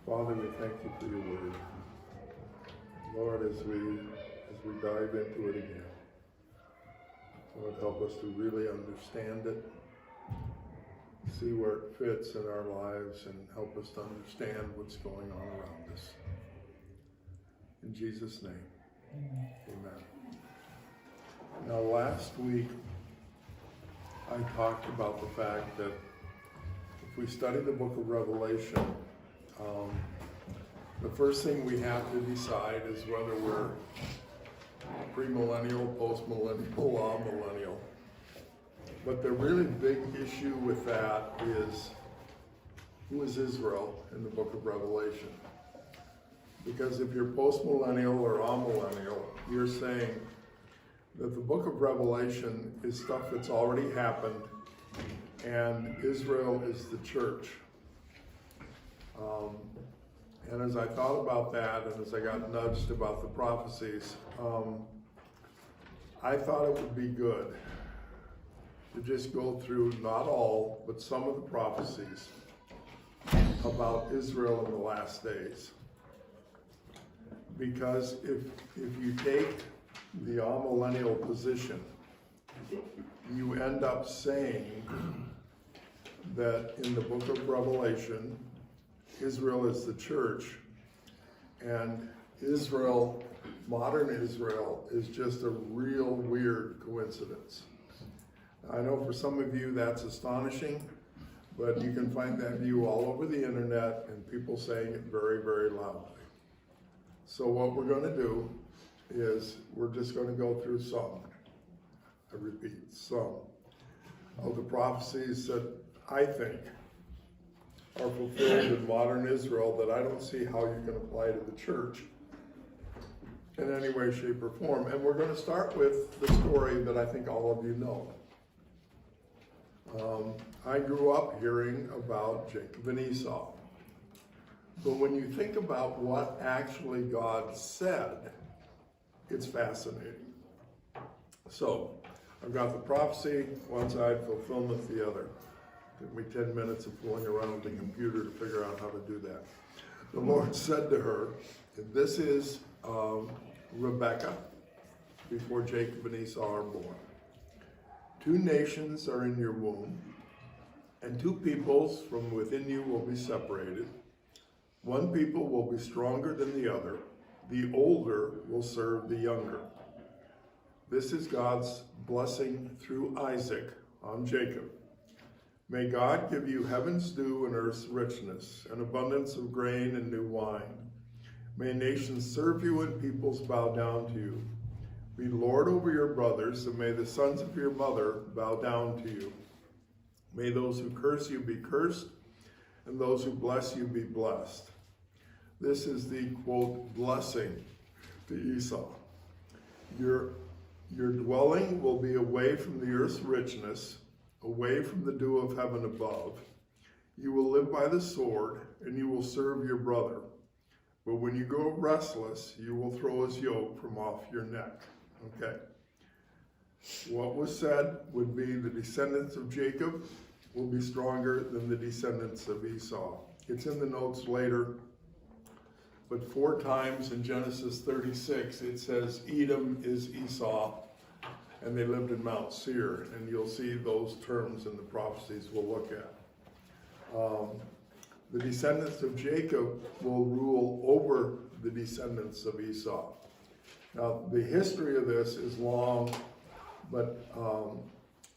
Father, we thank you for your word. Lord, as we dive into it again, Lord, help us to really understand it, see where it fits in our lives, and help us to understand what's going on around us. In Jesus' name, amen. Now, last week, I talked about the fact that if we study the book of Revelation, the first thing we have to decide is whether we're premillennial, postmillennial, amillennial. But the really big issue with that is, who is Israel in the book of Revelation? Because if you're postmillennial or amillennial, you're saying that the book of Revelation is stuff that's already happened, and Israel is the church. And as I thought about that, and as I got nudged about the prophecies, I thought it would be good to just go through, not all, but some of the prophecies about Israel in the last days. Because if you take the amillennial position, you end up saying that in the book of Revelation, Israel is the church, and Israel, modern Israel, is just a real weird coincidence. I know for some of you that's astonishing, but you can find that view all over the internet and people saying it very, very loudly. So what we're going to do is we're just going to go through some, I repeat, some of the prophecies that I think are fulfilled in modern Israel that I don't see how you can apply to the church in any way, shape, or form. And we're going to start with the story that I think all of you know. I grew up hearing about Jacob and Esau. But when you think about what actually God said, it's fascinating. So, I've got the prophecy, one side, fulfillment the other. Took me 10 minutes of fooling around with the computer to figure out how to do that. The Lord said to her, and this is Rebekah, before Jacob and Esau are born. 2 nations are in your womb, and 2 peoples from within you will be separated. 1 people will be stronger than the other. The older will serve the younger. This is God's blessing through Isaac on Jacob. May God give you heaven's dew and earth's richness, an abundance of grain and new wine. May nations serve you and peoples bow down to you. Be Lord over your brothers, and may the sons of your mother bow down to you. May those who curse you be cursed, and those who bless you be blessed. This is the, quote, blessing to Esau. Your dwelling will be away from the earth's richness, away from the dew of heaven above. You will live by the sword, and you will serve your brother. But when you go restless, you will throw his yoke from off your neck. Okay. What was said would be the descendants of Jacob will be stronger than the descendants of Esau. It's in the notes later, but 4 times in Genesis 36, it says Edom is Esau, and they lived in Mount Seir, and you'll see those terms in the prophecies we'll look at. The descendants of Jacob will rule over the descendants of Esau. Now, the history of this is long, but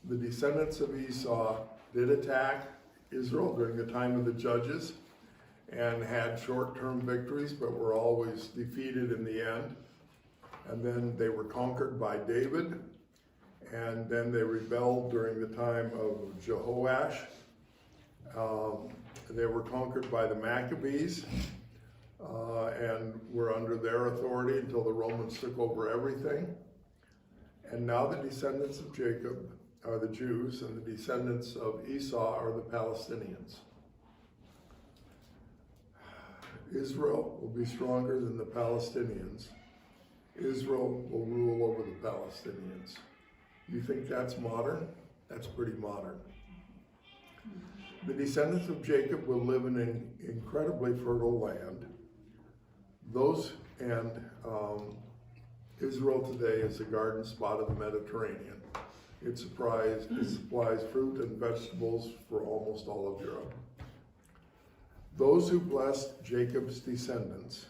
the descendants of Esau did attack Israel during the time of the judges and had short-term victories, but were always defeated in the end. And then they were conquered by David, and then they rebelled during the time of Jehoash. They were conquered by the Maccabees and were under their authority until the Romans took over everything. And now the descendants of Jacob are the Jews, and the descendants of Esau are the Palestinians. Israel will be stronger than the Palestinians. Israel will rule over the Palestinians. You think that's modern? That's pretty modern. The descendants of Jacob will live in an incredibly fertile land. Israel today is a garden spot of the Mediterranean. It supplies fruit and vegetables for almost all of Europe. Those who blessed Jacob's descendants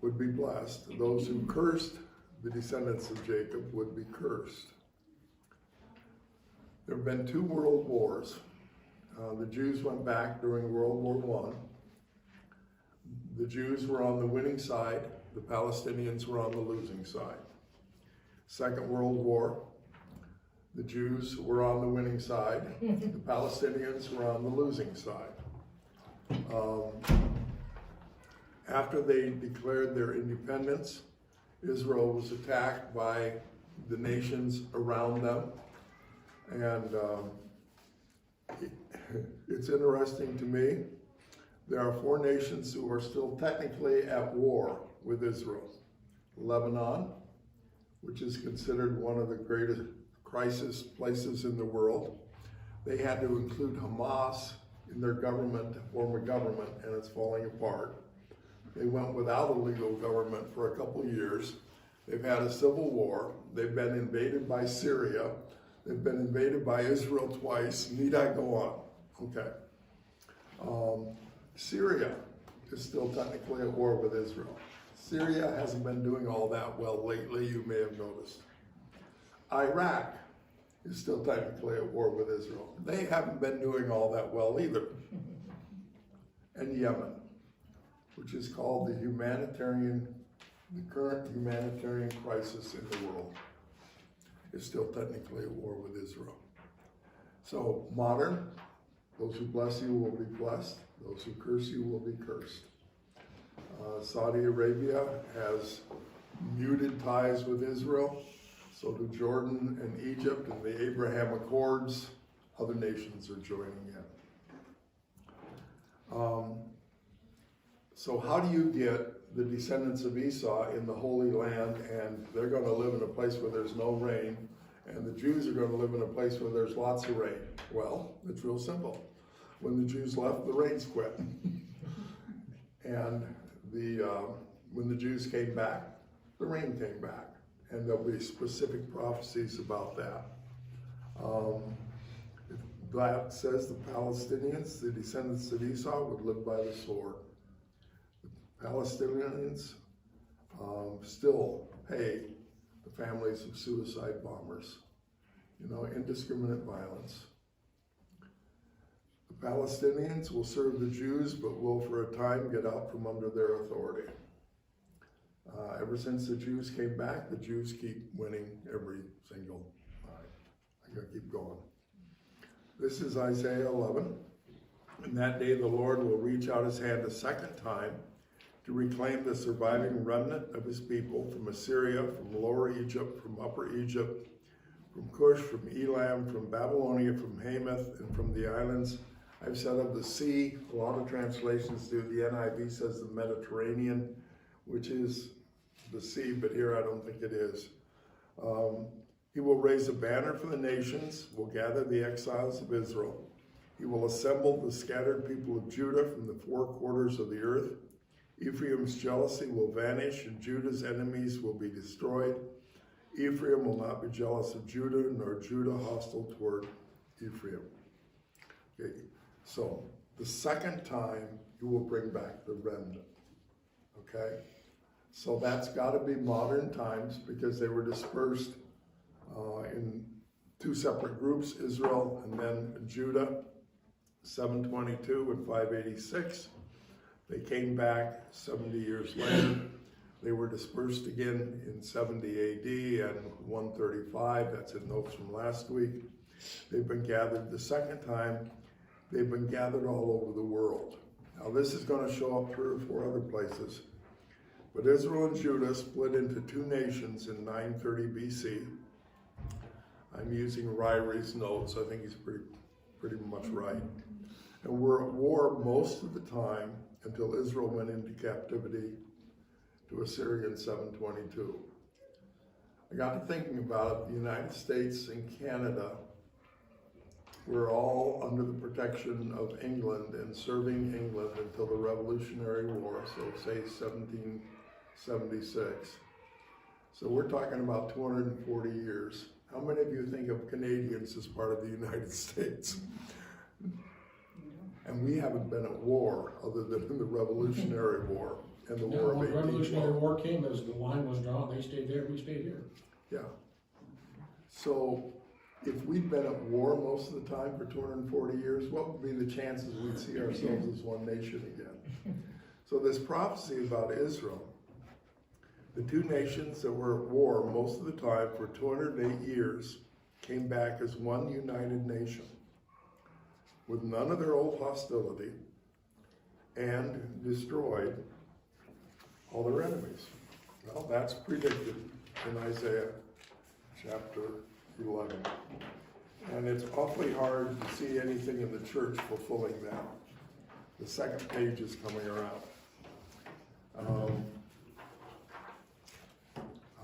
would be blessed. Those who cursed the descendants of Jacob would be cursed. There have been 2 world wars. The Jews went back during World War I. The Jews were on the winning side. The Palestinians were on the losing side. Second World War, the Jews were on the winning side. The Palestinians were on the losing side. After they declared their independence, Israel was attacked by the nations around them. And it's interesting to me, there are 4 nations who are still technically at war with Israel. Lebanon, which is considered one of the greatest crisis places in the world. They had to include Hamas in their government to form a government, and it's falling apart. They went without a legal government for a couple of years. They've had a civil war. They've been invaded by Syria. They've been invaded by Israel twice. Need I go on? Okay. Syria is still technically at war with Israel. Syria hasn't been doing all that well lately, you may have noticed. Iraq is still technically at war with Israel. They haven't been doing all that well either. And Yemen, which is called the current humanitarian crisis in the world, is still technically at war with Israel. So modern, those who bless you will be blessed. Those who curse you will be cursed. Saudi Arabia has muted ties with Israel. So do Jordan and Egypt and the Abraham Accords. Other nations are joining in. So how do you get the descendants of Esau in the Holy Land, and they're going to live in a place where there's no rain, and the Jews are going to live in a place where there's lots of rain? Well, it's real simple. When the Jews left, the rains quit. And when the Jews came back, the rain came back. And there'll be specific prophecies about that. That says the Palestinians, the descendants of Esau, would live by the sword. The Palestinians still pay the families of suicide bombers. Indiscriminate violence. The Palestinians will serve the Jews, but will for a time get out from under their authority. Ever since the Jews came back, the Jews keep winning every single time. I'm going to keep going. This is Isaiah 11. In that day, the Lord will reach out his hand a second time to reclaim the surviving remnant of his people from Assyria, from Lower Egypt, from Upper Egypt, from Cush, from Elam, from Babylonia, from Hamath, and from the islands. I've said of the sea. A lot of translations do. The NIV says the Mediterranean, which is the sea, but here I don't think it is. He will raise a banner for the nations, will gather the exiles of Israel. He will assemble the scattered people of Judah from the 4 quarters of the earth. Ephraim's jealousy will vanish, and Judah's enemies will be destroyed. Ephraim will not be jealous of Judah, nor Judah hostile toward Ephraim. Okay, so the second time you will bring back the remnant. Okay? So that's got to be modern times, because they were dispersed in 2 separate groups, Israel and then Judah, 722 and 586. They came back 70 years later. They were dispersed again in 70 AD and 135. That's in notes from last week. They've been gathered the second time. They've been gathered all over the world. Now this is going to show up 3 or 4 other places. But Israel and Judah split into 2 nations in 930 BC. I'm using Ryrie's notes. I think he's pretty much right. And we're at war most of the time until Israel went into captivity to Assyria in 722. I got to thinking about it. The United States and Canada were all under the protection of England and serving England until the Revolutionary War, so say 1776. So we're talking about 240 years. How many of you think of Canadians as part of the United States? And we haven't been at war other than in the Revolutionary War and the War of When the Revolutionary 1812. War came, as the line was drawn, they stayed there, we stayed here. Yeah. So if we'd been at war most of the time for 240 years, what would be the chances we'd see ourselves as one nation again? So this prophecy about Israel, the two nations that were at war most of the time for 208 years came back as one united nation with none of their old hostility and destroyed all their enemies. Well, that's predicted in Isaiah chapter 11. And it's awfully hard to see anything in the church fulfilling that. The second page is coming around. I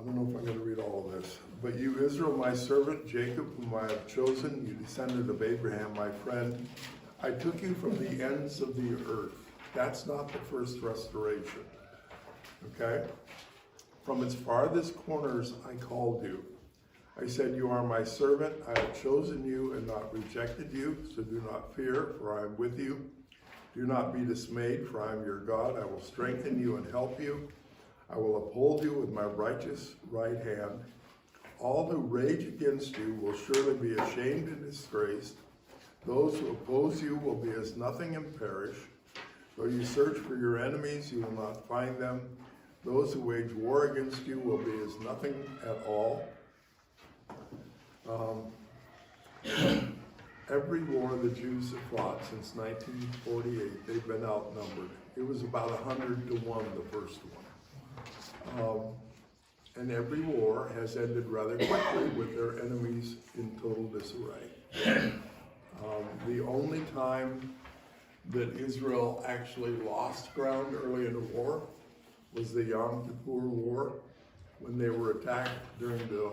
don't know if I'm going to read all of this. But you, Israel, my servant, Jacob, whom I have chosen, you descendant of Abraham, my friend, I took you from the ends of the earth. That's not the first restoration. Okay? From its farthest corners I called you. I said, you are my servant. I have chosen you and not rejected you. So do not fear, for I am with you. Do not be dismayed, for I am your God. I will strengthen you and help you. I will uphold you with my righteous right hand. All who rage against you will surely be ashamed and disgraced. Those who oppose you will be as nothing and perish. Though you search for your enemies, you will not find them. Those who wage war against you will be as nothing at all. Every war the Jews have fought since 1948, they've been outnumbered. It was about 100 to 1, the first one. And every war has ended rather quickly with their enemies in total disarray. The only time that Israel actually lost ground early in the war was the Yom Kippur War, when they were attacked during the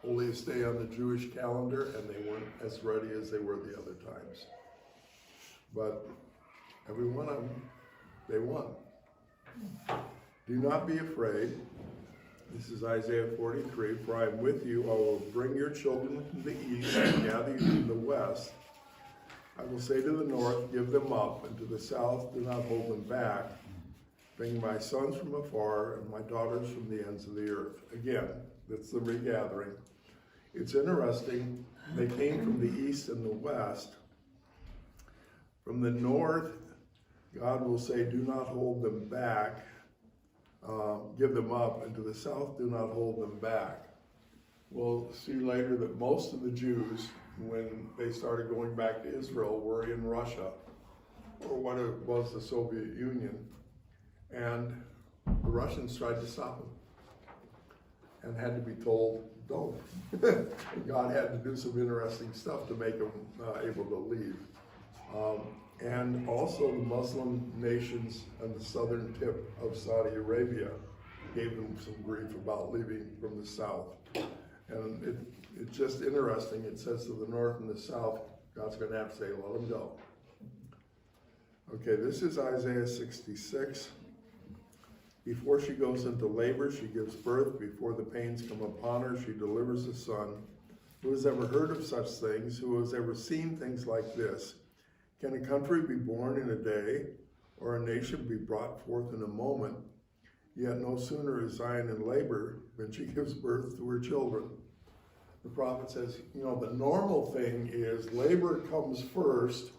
holiest day on the Jewish calendar, and they weren't as ready as they were the other times. But every one of them, they won. Do not be afraid. This is Isaiah 43. For I am with you. I will bring your children from the east and gather you from the west. I will say to the north, give them up, and to the south, do not hold them back. Bring my sons from afar and my daughters from the ends of the earth. Again, that's the regathering. It's interesting. They came from the east and the west. From the north, God will say, do not hold them back. Give them up, and to the south, do not hold them back. We'll see later that most of the Jews, when they started going back to Israel, were in Russia, or what it was the Soviet Union, and the Russians tried to stop them, and had to be told, don't. And God had to do some interesting stuff to make them able to leave. And also the Muslim nations on the southern tip of Saudi Arabia gave them some grief about leaving from the south. And it's just interesting. It says to the north and the south, God's going to have to say, let them go. Okay, this is Isaiah 66. Before she goes into labor, she gives birth. Before the pains come upon her, she delivers a son. Who has ever heard of such things? Who has ever seen things like this? Can a country be born in a day, or a nation be brought forth in a moment? Yet no sooner is Zion in labor than she gives birth to her children. The prophet says, you know, the normal thing is labor comes first,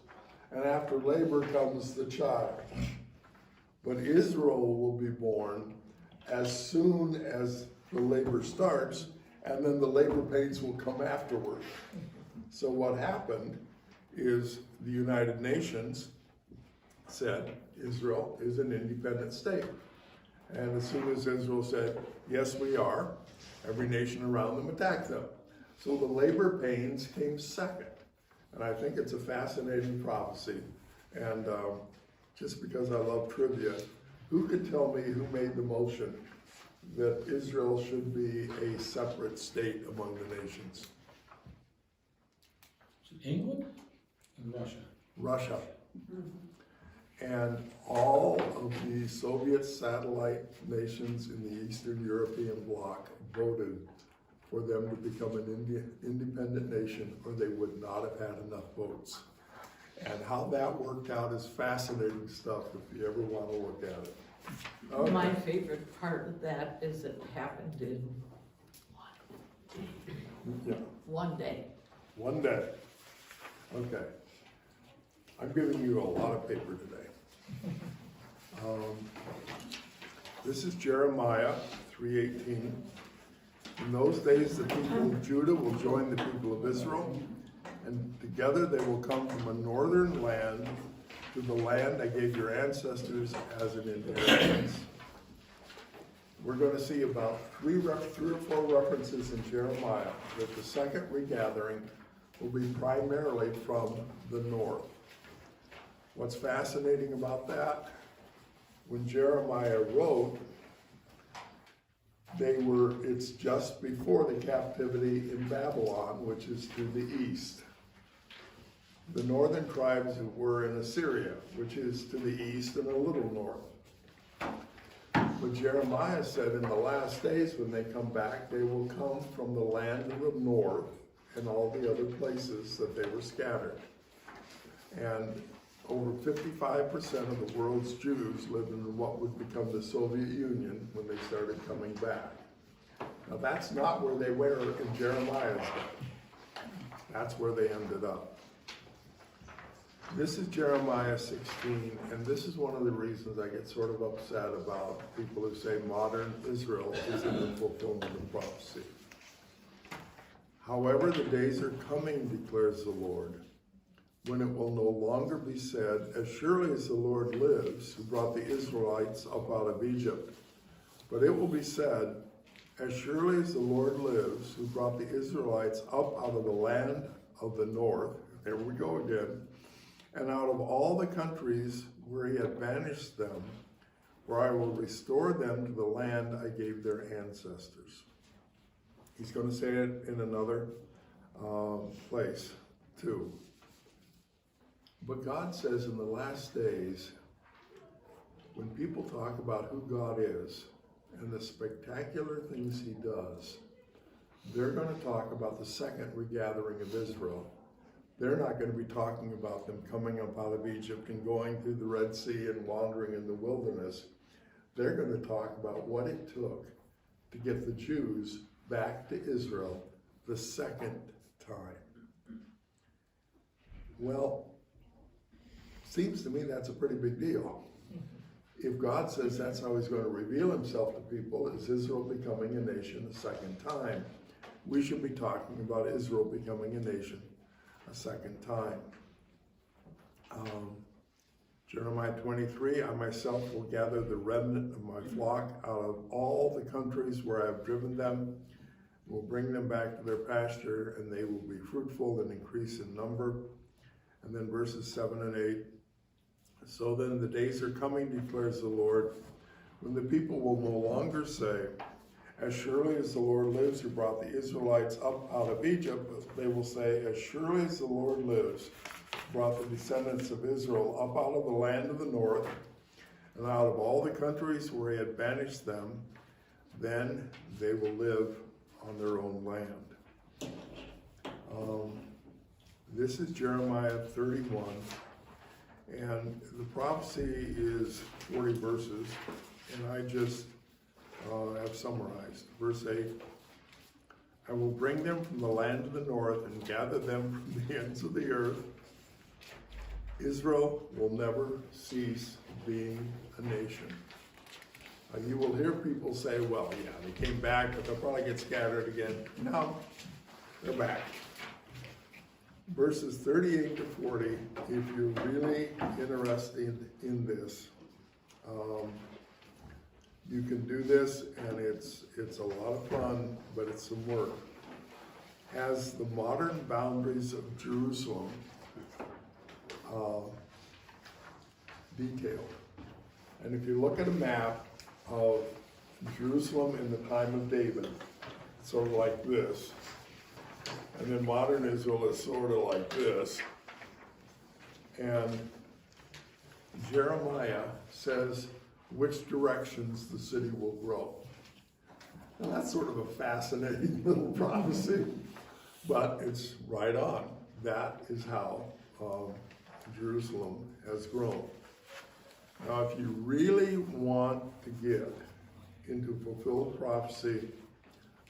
and after labor comes the child. But Israel will be born as soon as the labor starts, and then the labor pains will come afterward. So what happened is the United Nations said Israel is an independent state. And as soon as Israel said, yes, we are, every nation around them attacked them. So the labor pains came second. And I think it's a fascinating prophecy. And just because I love trivia, who could tell me who made the motion that Israel should be a separate state among the nations? Is it England? In Russia. Russia. And all of the Soviet satellite nations in the Eastern European bloc voted for them to become an independent nation, or they would not have had enough votes. And how that worked out is fascinating stuff if you ever want to look at it. Okay. My favorite part of that is it happened in Yeah, one day. one day. Okay. I'm giving you a lot of paper today. This is Jeremiah 3:18. In those days, the people of Judah will join the people of Israel, and together they will come from a northern land to the land I gave your ancestors as an inheritance. We're going to see about three or four references in Jeremiah that the second regathering will be primarily from the north. What's fascinating about that, when Jeremiah wrote, it's just before the captivity in Babylon, which is to the east. The northern tribes were in Assyria, which is to the east and a little north. But Jeremiah said in the last days when they come back, they will come from the land of the north and all the other places that they were scattered. And over 55% of the world's Jews lived in what would become the Soviet Union when they started coming back. Now that's not where they were in Jeremiah's day. That's where they ended up. This is Jeremiah 16, and this is one of the reasons I get sort of upset about people who say modern Israel is in the fulfillment of prophecy. However, the days are coming, declares the Lord, when it will no longer be said, as surely as the Lord lives, who brought the Israelites up out of Egypt, but it will be said, as surely as the Lord lives, who brought the Israelites up out of the land of the north, there we go again, and out of all the countries where he had banished them, where I will restore them to the land I gave their ancestors. He's going to say it in another place too. But God says in the last days, when people talk about who God is and the spectacular things he does, they're going to talk about the second regathering of Israel. They're not going to be talking about them coming up out of Egypt and going through the Red Sea and wandering in the wilderness. They're going to talk about what it took to get the Jews back to Israel the second time. Well, seems to me that's a pretty big deal. If God says that's how he's going to reveal himself to people, is Israel becoming a nation a second time, we should be talking about Israel becoming a nation a second time. Jeremiah 23, I myself will gather the remnant of my flock out of all the countries where I have driven them, will bring them back to their pasture, and they will be fruitful and increase in number. And then verses 7 and 8, so then the days are coming, declares the Lord, when the people will no longer say, as surely as the Lord lives, who brought the Israelites up out of Egypt, they will say, as surely as the Lord lives, brought the descendants of Israel up out of the land of the north, and out of all the countries where he had banished them, then they will live on their own land. This is Jeremiah 31, and the prophecy is 40 verses, and I just have summarized. Verse 8, I will bring them from the land of the north and gather them from the ends of the earth. Israel will never cease being a nation. You will hear people say, well, yeah, they came back, but they'll probably get scattered again. No, they're back. Verses 38 to 40, if you're really interested in this, you can do this, and it's a lot of fun, but it's some work. Has the modern boundaries of Jerusalem detailed. And if you look at a map of Jerusalem in the time of David, it's sort of like this. And then modern Israel is sort of like this. And Jeremiah says which directions the city will grow. Now that's sort of a fascinating little prophecy, but it's right on. That is how Jerusalem has grown. Now, if you really want to get into fulfilled prophecy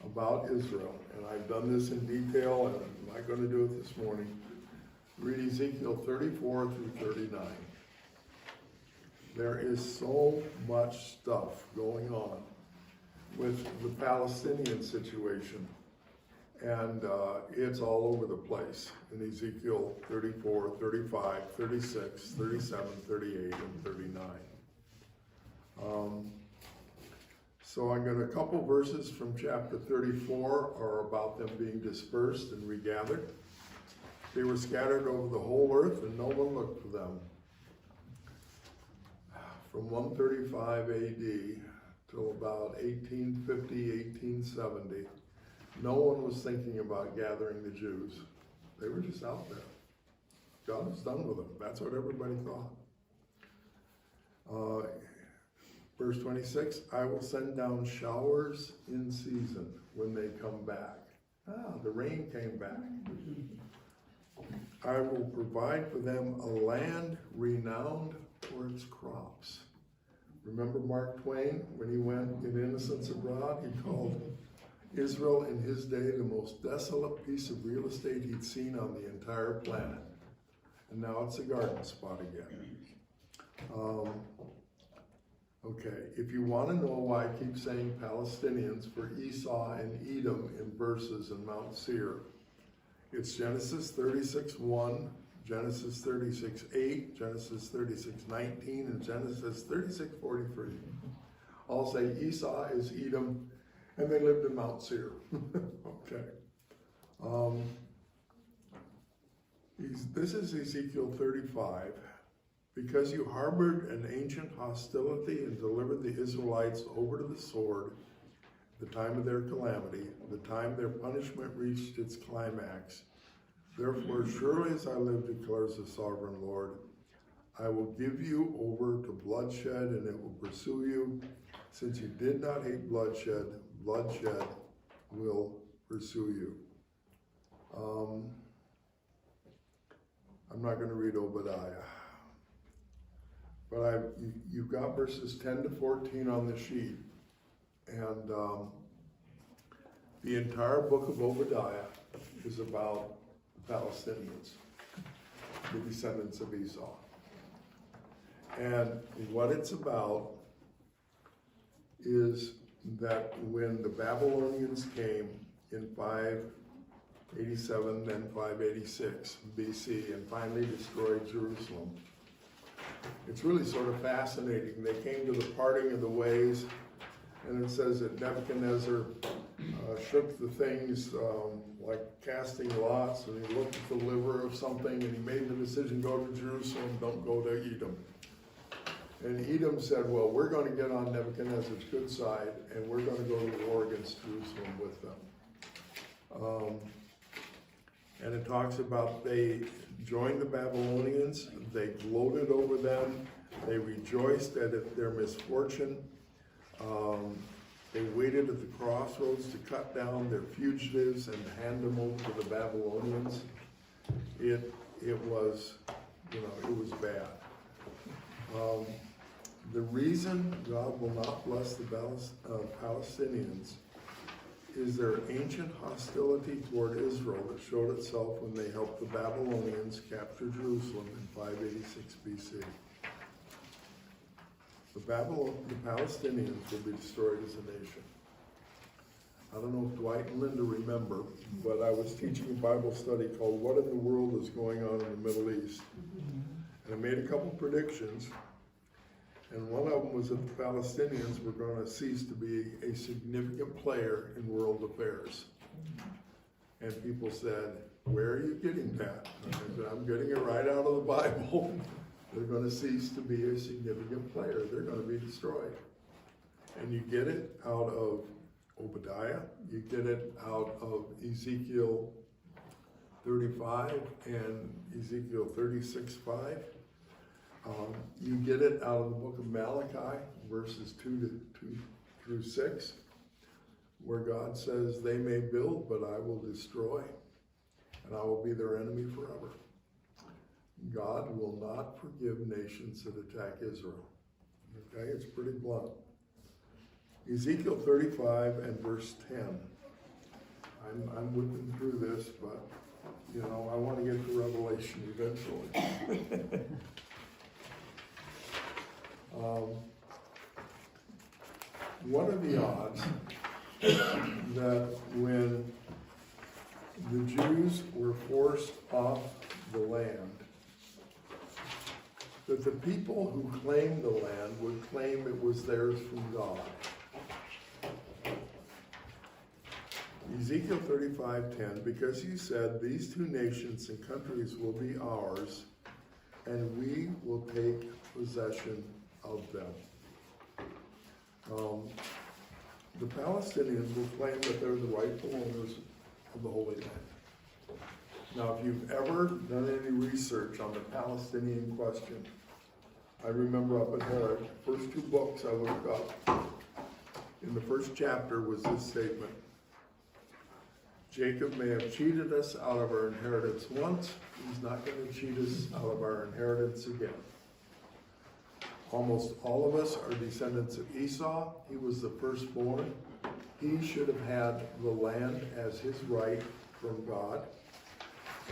about Israel, and I've done this in detail, and I'm not going to do it this morning, read Ezekiel 34 through 39. There is so much stuff going on with the Palestinian situation, and it's all over the place in Ezekiel 34, 35, 36, 37, 38, and 39. So I'm going to, a couple verses from chapter 34 are about them being dispersed and regathered. They were scattered over the whole earth, and no one looked for them. From 135 AD till about 1850, 1870, no one was thinking about gathering the Jews. They were just out there. God was done with them. That's what everybody thought. Verse 26, I will send down showers in season when they come back. The rain came back. I will provide for them a land renowned for its crops. Remember Mark Twain, when he went in Innocents Abroad, he called Israel in his day the most desolate piece of real estate he'd seen on the entire planet. And now it's a garden spot again. Okay, if you want to know why I keep saying Palestinians for Esau and Edom in verses in Mount Seir, it's Genesis 36:1, Genesis 36:8, Genesis 36:19, and Genesis 36:43. All say Esau is Edom, and they lived in Mount Seir. Okay. This is Ezekiel 35. Because you harbored an ancient hostility and delivered the Israelites over to the sword, the time of their calamity, the time their punishment reached its climax. Therefore, surely as I live, declares the sovereign Lord, I will give you over to bloodshed, and it will pursue you. Since you did not hate bloodshed, bloodshed will pursue you. I'm not going to read Obadiah. But you've got verses 10 to 14 on the sheet. And the entire book of Obadiah is about the Palestinians, the descendants of Esau. And what it's about is that when the Babylonians came in 587, then 586 BC, and finally destroyed Jerusalem, it's really sort of fascinating. They came to the parting of the ways, and it says that Nebuchadnezzar shook the things like casting lots, and he looked at the liver of something, and he made the decision, go to Jerusalem, don't go to Edom. And Edom said, well, we're going to get on Nebuchadnezzar's good side, and we're going to go to war against Jerusalem with them. And it talks about they joined the Babylonians, they gloated over them, they rejoiced at their misfortune. They waited at the crossroads to cut down their fugitives and hand them over to the Babylonians. It was, it was bad. The reason God will not bless the Palestinians is their ancient hostility toward Israel that showed itself when they helped the Babylonians capture Jerusalem in 586 BC. The Palestinians will be destroyed as a nation. I don't know if Dwight and Linda remember, but I was teaching a Bible study called What in the World is Going On in the Middle East? And I made a couple predictions. And one of them was that the Palestinians were going to cease to be a significant player in world affairs. And people said, where are you getting that? And I said, I'm getting it right out of the Bible. They're going to cease to be a significant player. They're going to be destroyed. And you get it out of Obadiah. You get it out of Ezekiel 35 and Ezekiel 36:5. You get it out of the book of Malachi, verses 2 through 6, where God says, they may build, but I will destroy, and I will be their enemy forever. God will not forgive nations that attack Israel. Okay, it's pretty blunt. Ezekiel 35 and verse 10. I'm whipping through this, but you know, I want to get to Revelation eventually. What are the odds that when the Jews were forced off the land, that the people who claimed the land would claim it was theirs from God? Ezekiel 35:10, because he said, these two nations and countries will be ours, and we will take possession of them. The Palestinians will claim that they're the rightful owners of the Holy Land. Now, if you've ever done any research on the Palestinian question, I remember up in the first two books I looked up, in the first chapter was this statement: Jacob may have cheated us out of our inheritance once, he's not going to cheat us out of our inheritance again. Almost all of us are descendants of Esau. He was the firstborn. He should have had the land as his right from God.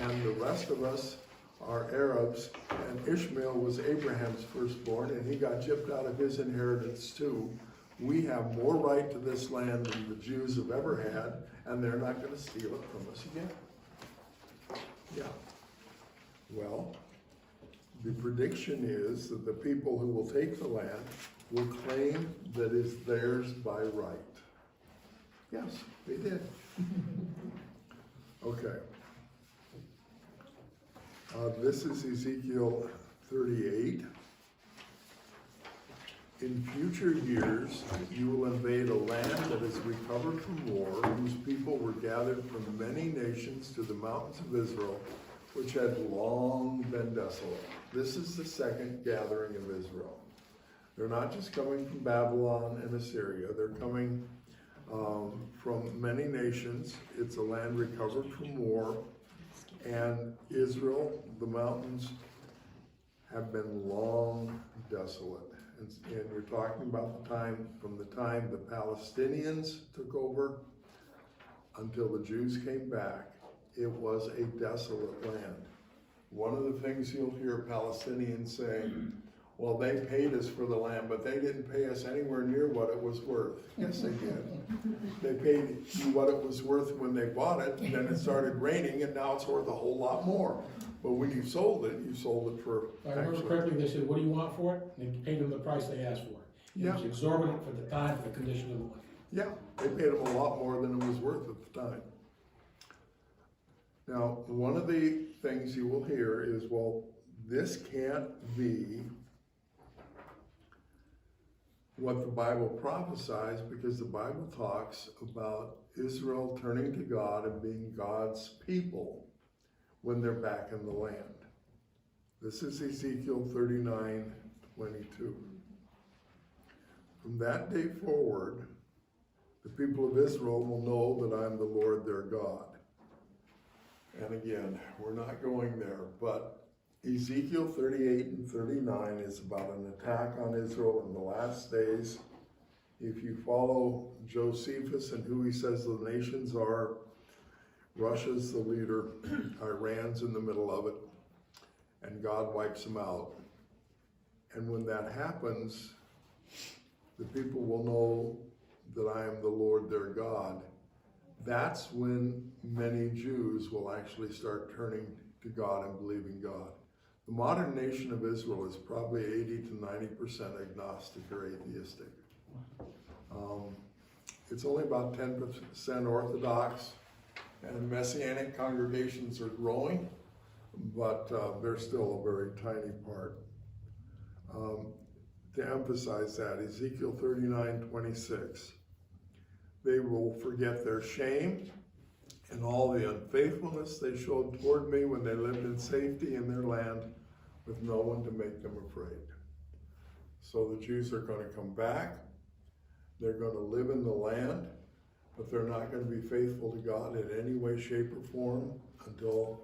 And the rest of us are Arabs, and Ishmael was Abraham's firstborn, and he got gypped out of his inheritance too. We have more right to this land than the Jews have ever had, and they're not going to steal it from us again. Yeah. Well, the prediction is that the people who will take the land will claim that it's theirs by right. Yes, they did. Okay. This is Ezekiel 38. In future years, you will invade a land that is recovered from war, whose people were gathered from many nations to the mountains of Israel, which had long been desolate. This is the second gathering of Israel. They're not just coming from Babylon and Assyria. They're coming from many nations. It's a land recovered from war. And Israel, the mountains, have been long desolate. And you're talking about the time, from the time the Palestinians took over until the Jews came back, it was a desolate land. One of the things you'll hear Palestinians saying, well, they paid us for the land, but they didn't pay us anywhere near what it was worth. Yes, they did. They paid you what it was worth when they bought it, and then it started raining, and now it's worth a whole lot more. But when you sold it for... If I remember correctly, they said, what do you want for it? And they paid them the price they asked for it. It was exorbitant for the time, for the condition of the land. Yeah, they paid them a lot more than it was worth at the time. Now, one of the things you will hear is, well, this can't be what the Bible prophesies, because the Bible talks about Israel turning to God and being God's people when they're back in the land. This is Ezekiel 39:22. From that day forward, the people of Israel will know that I'm the Lord their God. And again, we're not going there, but Ezekiel 38 and 39 is about an attack on Israel in the last days. If you follow Josephus and who he says the nations are, Russia's the leader, Iran's in the middle of it, and God wipes them out. And when that happens, the people will know that I am the Lord their God. That's when many Jews will actually start turning to God and believing God. The modern nation of Israel is probably 80 to 90% agnostic or atheistic. It's only about 10% Orthodox, and Messianic congregations are growing, but they're still a very tiny part. To emphasize that, Ezekiel 39:26, they will forget their shame and all the unfaithfulness they showed toward me when they lived in safety in their land with no one to make them afraid. So the Jews are going to come back. They're going to live in the land, but they're not going to be faithful to God in any way, shape, or form until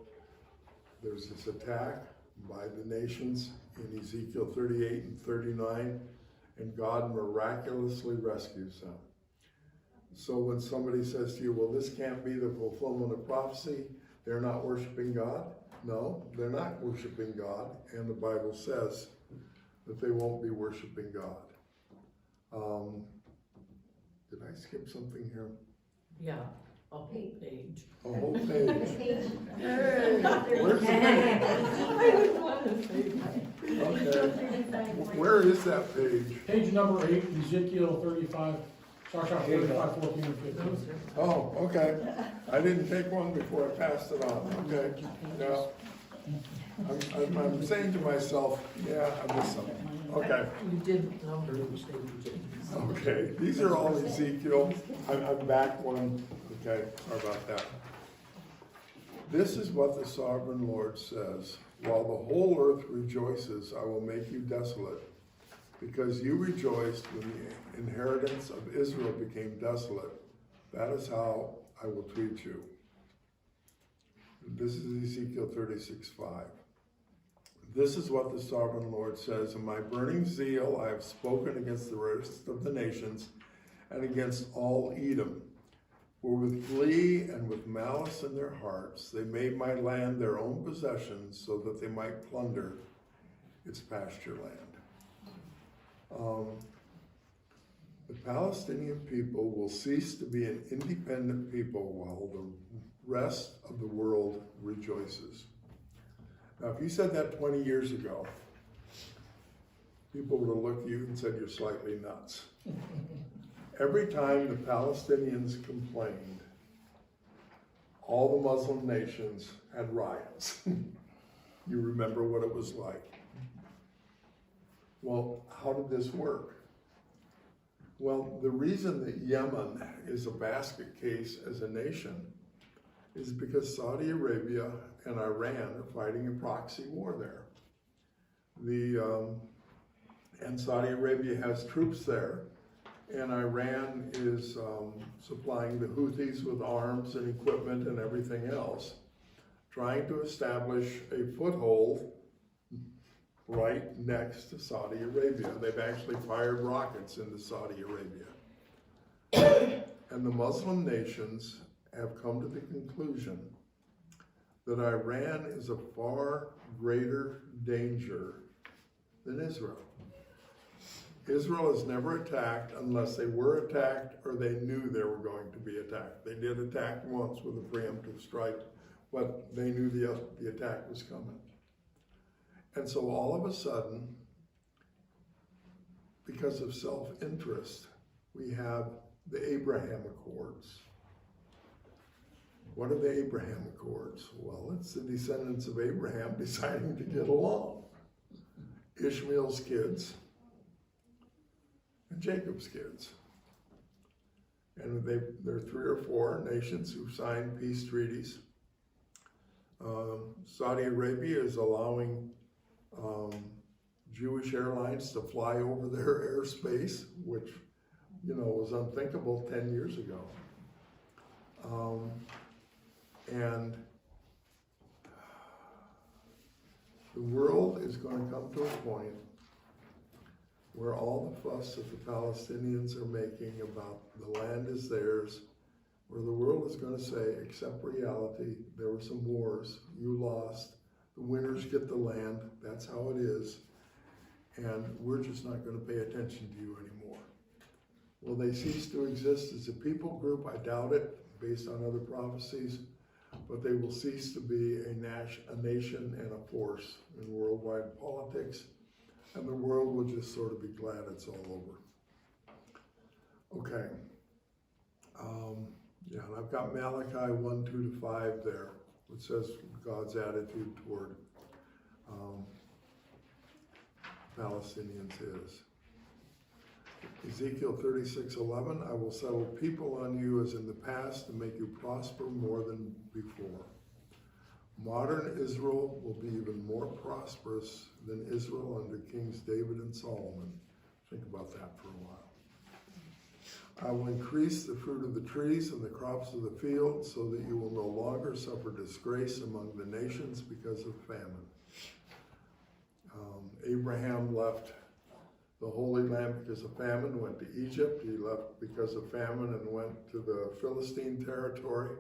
there's this attack by the nations in Ezekiel 38 and 39, and God miraculously rescues them. So when somebody says to you, well, this can't be the fulfillment of prophecy, they're not worshiping God. No, they're not worshiping God, and the Bible says that they won't be worshiping God. Did I skip something here? Yeah, a whole page. A whole page. Hey, Where's the page? I didn't want to say that. Okay. Where is that page? Page number 8, Ezekiel 35, start out 35, 14, and 15. Those are- Oh, okay. I didn't take one before I passed it on. Okay. Yeah. I'm saying to myself, yeah, I missed something. Okay. You didn't number the pages. Okay. These are all Ezekiel. I'm back one. Okay. Sorry about that. This is what the sovereign Lord says. While the whole earth rejoices, I will make you desolate, because you rejoiced when the inheritance of Israel became desolate. That is how I will treat you. This is Ezekiel 36:5. This is what the sovereign Lord says. In my burning zeal, I have spoken against the rest of the nations and against all Edom. For with glee and with malice in their hearts, they made my land their own possession so that they might plunder its pasture land. The Palestinian people will cease to be an independent people while the rest of the world rejoices. Now, if you said that 20 years ago, people would have looked at you and said you're slightly nuts. Every time the Palestinians complained, all the Muslim nations had riots. You remember what it was like. Well, how did this work? Well, the reason that Yemen is a basket case as a nation is because Saudi Arabia and Iran are fighting a proxy war there. And Saudi Arabia has troops there, and Iran is supplying the Houthis with arms and equipment and everything else, trying to establish a foothold right next to Saudi Arabia. They've actually fired rockets into Saudi Arabia. And the Muslim nations have come to the conclusion that Iran is a far greater danger than Israel. Israel is never attacked unless they were attacked or they knew they were going to be attacked. They did attack once with a preemptive strike, but they knew the attack was coming. And so all of a sudden, because of self-interest, we have the Abraham Accords. What are the Abraham Accords? Well, it's the descendants of Abraham deciding to get along. Ishmael's kids and Jacob's kids. And there are 3 or 4 nations who signed peace treaties. Saudi Arabia is allowing Jewish airlines to fly over their airspace, which, was unthinkable 10 years ago. And the world is going to come to a point where all the fuss that the Palestinians are making about the land is theirs, where the world is going to say, accept reality, there were some wars, you lost, the winners get the land, that's how it is, and we're just not going to pay attention to you anymore. Will they cease to exist as a people group? I doubt it, based on other prophecies, but they will cease to be a nation and a force in worldwide politics, and the world will just sort of be glad it's all over. Okay. Yeah, and I've got Malachi 1:2-5 there, which says God's attitude toward Palestinians is. Ezekiel 36:11, I will settle people on you as in the past to make you prosper more than before. Modern Israel will be even more prosperous than Israel under Kings David and Solomon. Think about that for a while. I will increase the fruit of the trees and the crops of the field so that you will no longer suffer disgrace among the nations because of famine. Abraham left the Holy Land because of famine, went to Egypt. He left because of famine and went to the Philistine territory.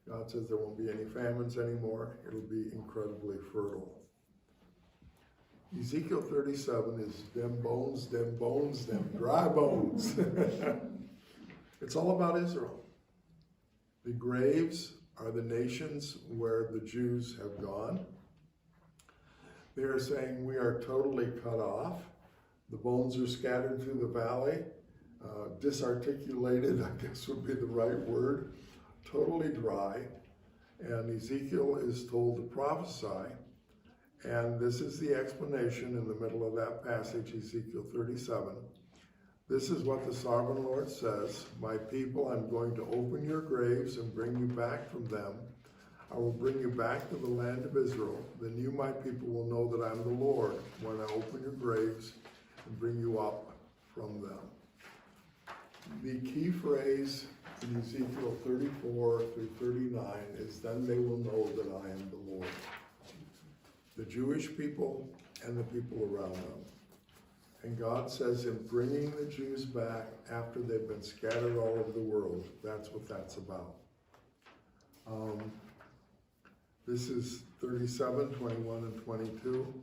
God says there won't be any famines anymore. It'll be incredibly fertile. Ezekiel 37 is them bones, them dry bones. It's all about Israel. The graves are the nations where the Jews have gone. They are saying we are totally cut off. The bones are scattered through the valley, disarticulated, I guess would be the right word, totally dry. And Ezekiel is told to prophesy. And this is the explanation in the middle of that passage, Ezekiel 37. This is what the sovereign Lord says, my people, I'm going to open your graves and bring you back from them. I will bring you back to the land of Israel. Then you, my people, will know that I'm the Lord when I open your graves and bring you up from them. The key phrase in Ezekiel 34 through 39 is, then they will know that I am the Lord. The Jewish people and the people around them. And God says in bringing the Jews back after they've been scattered all over the world, that's what that's about. This is 37, 21, and 22.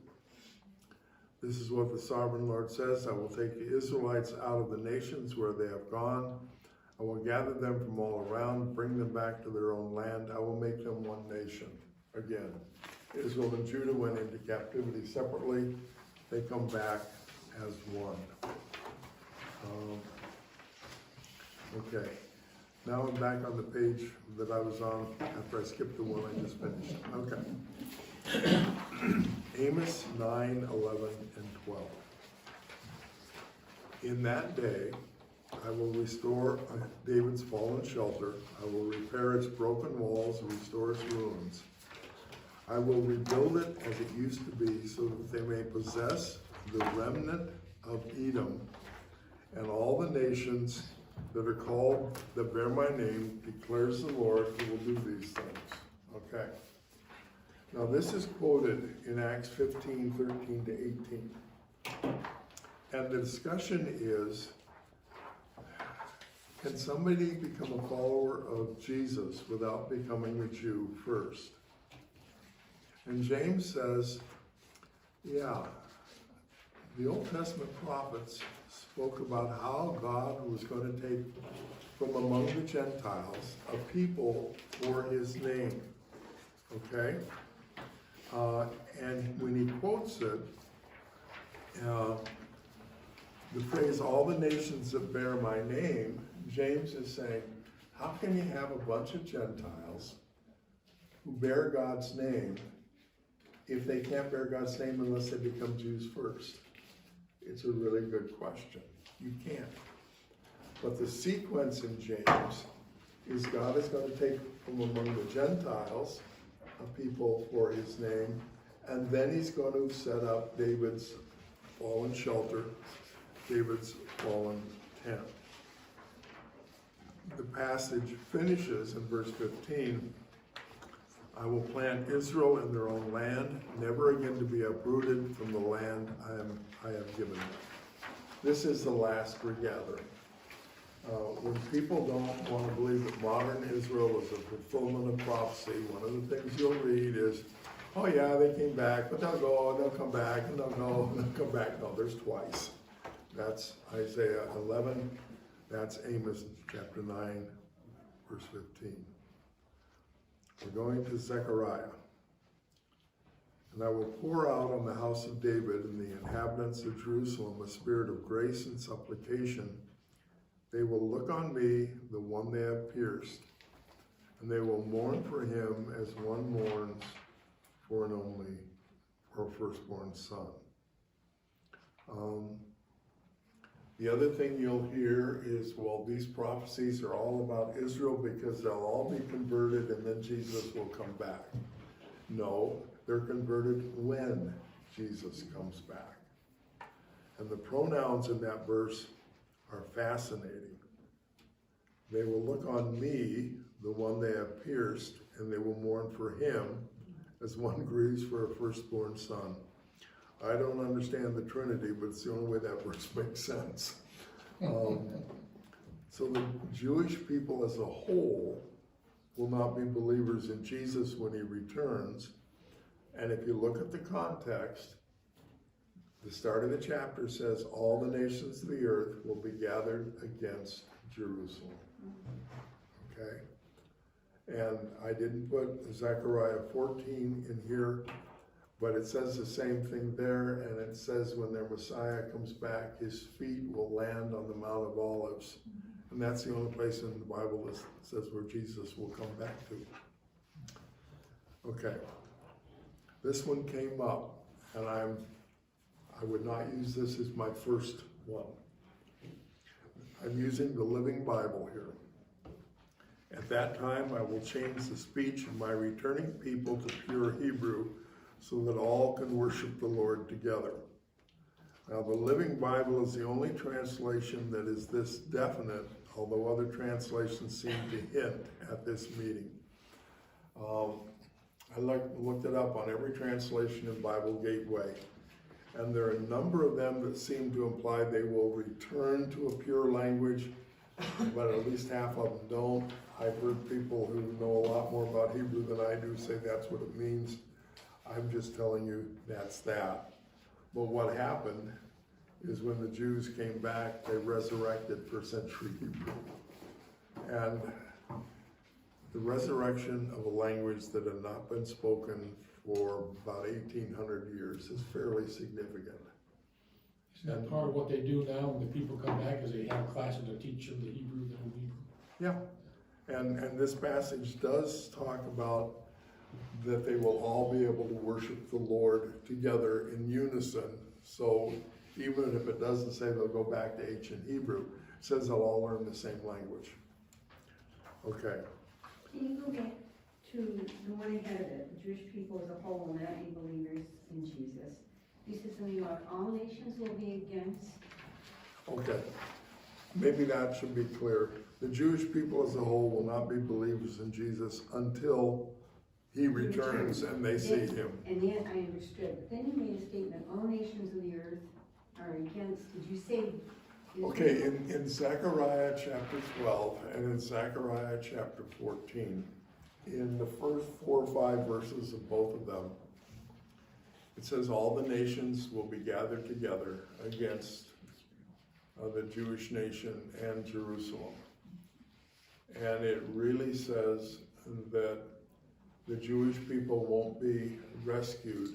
This is what the sovereign Lord says, I will take the Israelites out of the nations where they have gone. I will gather them from all around, bring them back to their own land. I will make them one nation. Again, Israel and Judah went into captivity separately. They come back as one. Okay, now I'm back on the page that I was on after I skipped the one I just finished. Okay. Amos 9, 11, and 12. In that day, I will restore David's fallen shelter. I will repair its broken walls and restore its ruins. I will rebuild it as it used to be so that they may possess the remnant of Edom and all the nations that are called, that bear my name, declares the Lord, who will do these things. Okay. Now this is quoted in Acts 15, 13 to 18. And the discussion is, can somebody become a follower of Jesus without becoming a Jew first? And James says, yeah, the Old Testament prophets spoke about how God was going to take from among the Gentiles a people for his name. Okay? And when he quotes it, the phrase, all the nations that bear my name, James is saying, how can you have a bunch of Gentiles who bear God's name if they can't bear God's name unless they become Jews first? It's a really good question. You can't. But the sequence in James is God is going to take from among the Gentiles a people for his name, and then he's going to set up David's fallen shelter, David's fallen tent. The passage finishes in verse 15, I will plant Israel in their own land, never again to be uprooted from the land I have given them. This is the last regathering. When people don't want to believe that modern Israel is a fulfillment of prophecy, one of the things you'll read is, oh yeah, they came back, but they'll go, and they'll come back, and they'll go, and they'll come back. No, there's twice. That's Isaiah 11, that's Amos chapter 9, verse 15. We're going to Zechariah. And I will pour out on the house of David and the inhabitants of Jerusalem a spirit of grace and supplication. They will look on me, the one they have pierced, and they will mourn for him as one mourns for an only or firstborn son. The other thing you'll hear is, well, these prophecies are all about Israel because they'll all be converted and then Jesus will come back. No, they're converted when Jesus comes back. And the pronouns in that verse are fascinating. They will look on me, the one they have pierced, and they will mourn for him as one grieves for a firstborn son. I don't understand the Trinity, but it's the only way that verse makes sense. So the Jewish people as a whole will not be believers in Jesus when he returns. And if you look at the context, the start of the chapter says all the nations of the earth will be gathered against Jerusalem. Okay? And I didn't put Zechariah 14 in here, but it says the same thing there, and it says when their Messiah comes back, his feet will land on the Mount of Olives. And that's the only place in the Bible that says where Jesus will come back to. Okay. This one came up, and I would not use this as my first one. I'm using the Living Bible here. At that time, I will change the speech of my returning people to pure Hebrew so that all can worship the Lord together. Now, the Living Bible is the only translation that is this definite, although other translations seem to hint at this meening. I looked it up on every translation in Bible Gateway, and there are a number of them that seem to imply they will return to a pure language, but at least half of them don't. I've heard people who know a lot more about Hebrew than I do say that's what it means. I'm just telling you that's that. But what happened is when the Jews came back, they resurrected first century Hebrew. And the resurrection of a language that had not been spoken for about 1,800 years is fairly significant. Isn't that part of what they do now when the people come back, is they have classes to teach them the Hebrew, the Hebrew? Yeah, and this passage does talk about that they will all be able to worship the Lord together in unison. So even if it doesn't say they'll go back to ancient Hebrew, it says they'll all learn the same language. Okay. Can you go back to the one ahead of it? The Jewish people as a whole will not be believers in Jesus. You said something about all nations will be against. Okay. Maybe that should be clear. The Jewish people as a whole will not be believers in Jesus until he returns and they see him. And that I understood. But then you made a statement, all nations of the earth are against. Did you say? Okay, in Zechariah chapter 12 and in Zechariah chapter 14, in the first 4 or 5 verses of both of them, it says all the nations will be gathered together against the Jewish nation and Jerusalem. And it really says that the Jewish people won't be rescued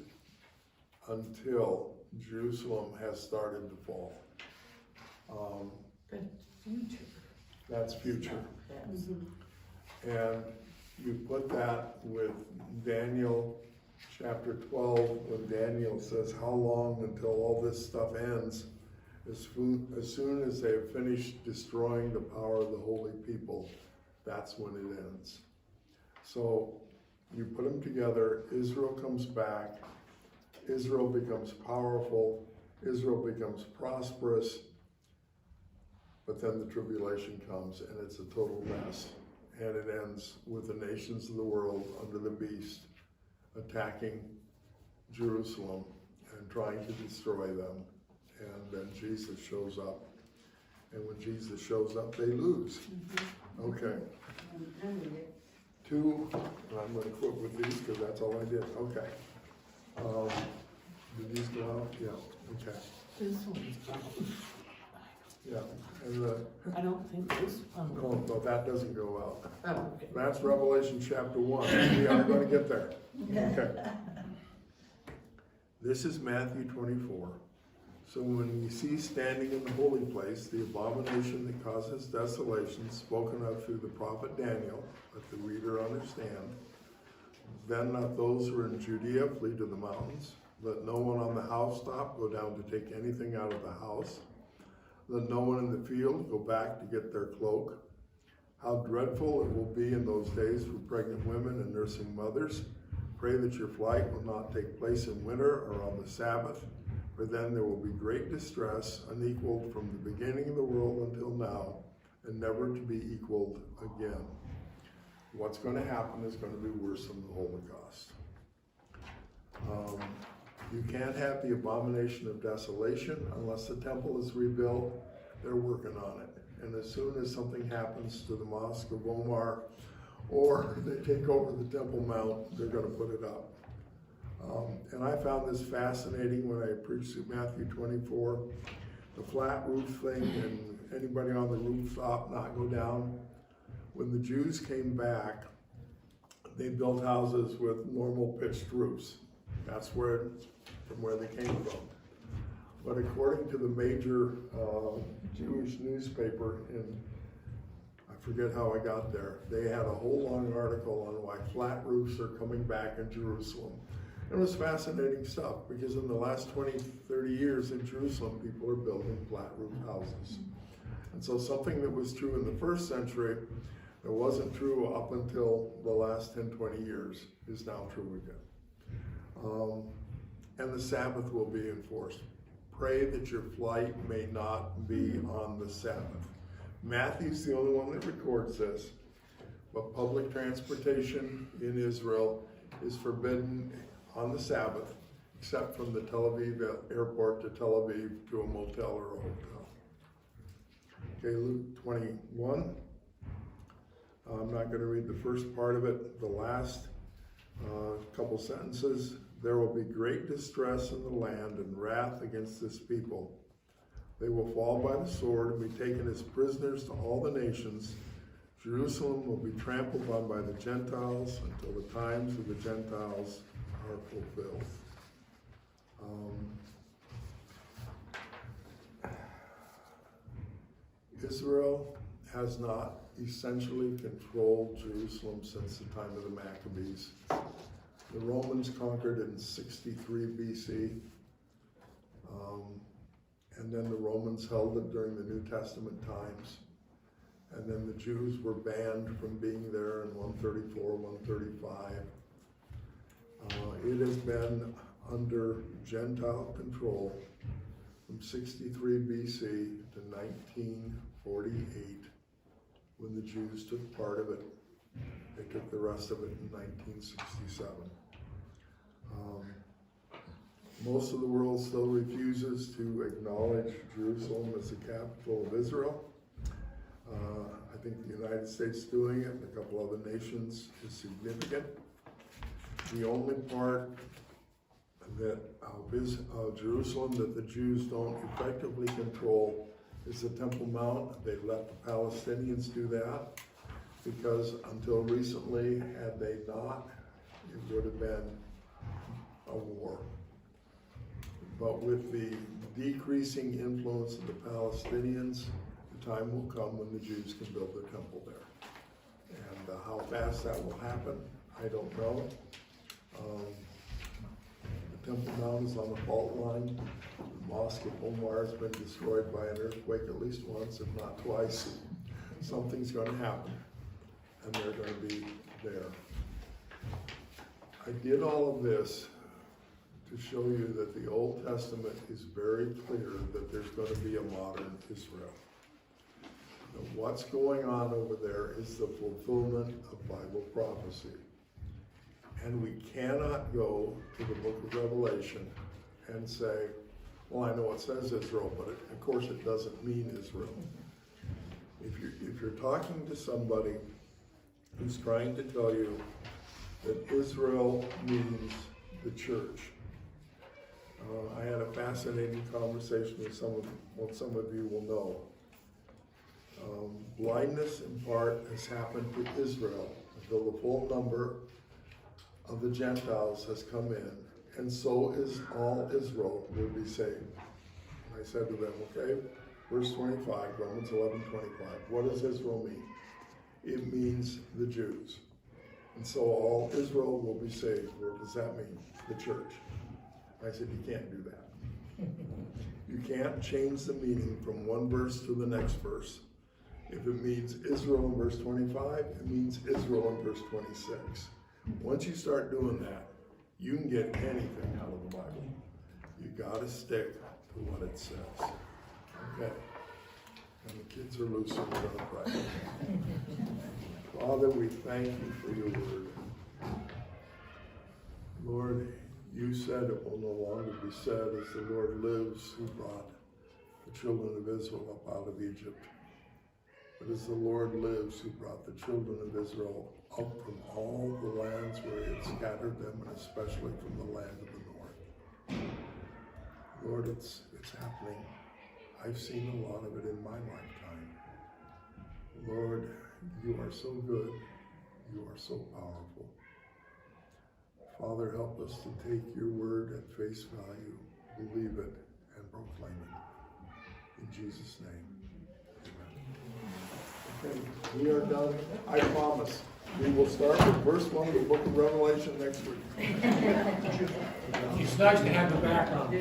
until Jerusalem has started to fall. That's future. That's future. Yes. And you put that with Daniel chapter 12, when Daniel says, how long until all this stuff ends? As soon as they have finished destroying the power of the holy people, that's when it ends. So you put them together, Israel comes back, Israel becomes powerful, Israel becomes prosperous, but then the tribulation comes and it's a total mess. And it ends with the nations of the world under the beast attacking Jerusalem and trying to destroy them. And then Jesus shows up. And when Jesus shows up, they lose. Okay. 2, and I'm going to quit with these because that's all I did. Okay. Did these go out? Yeah. Okay. This one's out. Yeah. And I don't think this one. no, that doesn't go out. Oh, okay. That's Revelation chapter 1. We are going to get there. Okay. This is Matthew 24. So when you see standing in the holy place the abomination that causes desolation spoken of through the prophet Daniel, let the reader understand, then let those who are in Judea flee to the mountains. Let no one on the housetop go down to take anything out of the house. Let no one in the field go back to get their cloak. How dreadful it will be in those days for pregnant women and nursing mothers. Pray that your flight will not take place in winter or on the Sabbath, for then there will be great distress, unequaled from the beginning of the world until now, and never to be equaled again. What's going to happen is going to be worse than the Holocaust. You can't have the abomination of desolation unless the temple is rebuilt. They're working on it. And as soon as something happens to the Mosque of Omar, or they take over the Temple Mount, they're going to put it up. And I found this fascinating when I preached through Matthew 24, the flat roof thing, and anybody on the rooftop not go down. When the Jews came back, they built houses with normal pitched roofs. That's from where they came from. But according to the major Jewish newspaper I forget how I got there, they had a whole long article on why flat roofs are coming back in Jerusalem. It was fascinating stuff because in the last 20, 30 years in Jerusalem, people are building flat roof houses. And so something that was true in the first century that wasn't true up until the last 10, 20 years is now true again. And the Sabbath will be enforced. Pray that your flight may not be on the Sabbath. Matthew's the only one that records this, but public transportation in Israel is forbidden on the Sabbath, except from the Tel Aviv airport to Tel Aviv to a motel or a hotel. Okay, Luke 21. I'm not going to read the first part of it. The last couple sentences. There will be great distress in the land and wrath against this people. They will fall by the sword and be taken as prisoners to all the nations. Jerusalem will be trampled on by the Gentiles until the times of the Gentiles are fulfilled. Israel has not essentially controlled Jerusalem since the time of the Maccabees. The Romans conquered in 63 BC, and then the Romans held it during the New Testament times, and then the Jews were banned from being there in 134, 135. It has been under Gentile control from 63 BC to 1948, when the Jews took part of it. They took the rest of it in 1967. Most of the world still refuses to acknowledge Jerusalem as the capital of Israel. I think the United States doing it and a couple other nations is significant. The only part that of Jerusalem that the Jews don't effectively control is the Temple Mount. They let the Palestinians do that because until recently, had they not, it would have been a war. But with the decreasing influence of the Palestinians, the time will come when the Jews can build their temple there. And how fast that will happen, I don't know. The Temple Mount is on the fault line. The Mosque of Omar has been destroyed by an earthquake at least once, if not twice. Something's going to happen, and they're going to be there. I did all of this to show you that the Old Testament is very clear that there's going to be a modern Israel. Now, what's going on over there is the fulfillment of Bible prophecy. And we cannot go to the book of Revelation and say, well, I know it says Israel, but of course it doesn't mean Israel. If you're talking to somebody who's trying to tell you that Israel means the church, I had a fascinating conversation with what some of you will know. Blindness in part has happened to Israel until the full number of the Gentiles has come in, and so is all Israel will be saved. And I said to them, okay, verse 25, Romans 11:25. What does Israel mean? It means the Jews. And so all Israel will be saved. What does that mean? The church. I said, you can't do that. You can't change the meaning from one verse to the next verse. If it means Israel in verse 25, it means Israel in verse 26. Once you start doing that, you can get anything out of the Bible. You gotta stick to what it says. Okay. And the kids are loose, so we're gonna pray. Father, we thank you for your word. Lord, you said it will no longer be said, as the Lord lives, who brought the children of Israel up out of Egypt. But as the Lord lives, who brought the children of Israel up from all the lands where he had scattered them, and especially from the land of the north. Lord, it's happening. I've seen a lot of it in my lifetime. Lord, you are so good. You are so powerful. Father, help us to take your word at face value, believe it, and proclaim it. In Jesus' name, amen. Okay, we are done. I promise. We will start with verse 1 of the book of Revelation next week. It's nice to have the background.